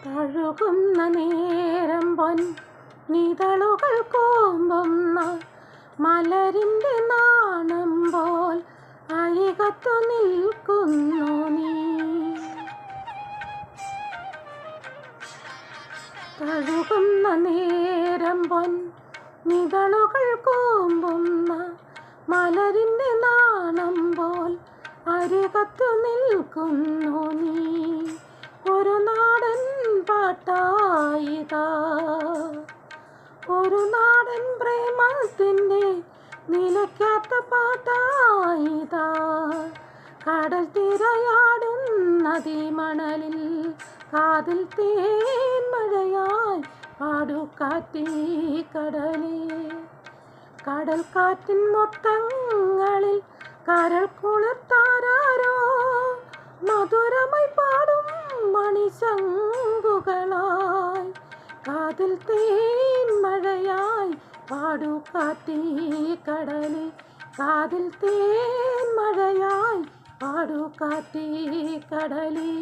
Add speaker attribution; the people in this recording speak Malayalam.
Speaker 1: തഴുകുന്ന നേരം നിതളുകൾ കോമ്പുന്ന മലരിൻ്റെ നാണം പോൽ അരികത്തു നിൽക്കുന്നു നീ. തഴുകുന്ന നേരം നിതളുകൾ കോമ്പുന്ന മലരിൻ്റെ നാണം പോൽ അരികത്തു നിൽക്കുന്നു നീ. ഒരു നാടൻ പാട്ടായിതാ, ഒരു നാടൻ പ്രേമത്തിൻ്റെ നിലയ്ക്കാത്ത പാട്ടായിതാ. കടൽ തിരയാടുന്ന തീമണലിൽ കാതിൽ തേൻ മഴയായി പാടു കാറ്റേ കടലേ. കടൽ കാറ്റിൻ മൊത്തങ്ങളിൽ കരൾ കുളിർത്താരോ മധുരമായി പാടും മണിശങ്കുകളായി. കാതിൽ തേൻ മഴയായി പാടു കാറ്റേ കടലേ. കാതിൽ തേൻ മഴയായി പാടു കാറ്റേ കടലേ.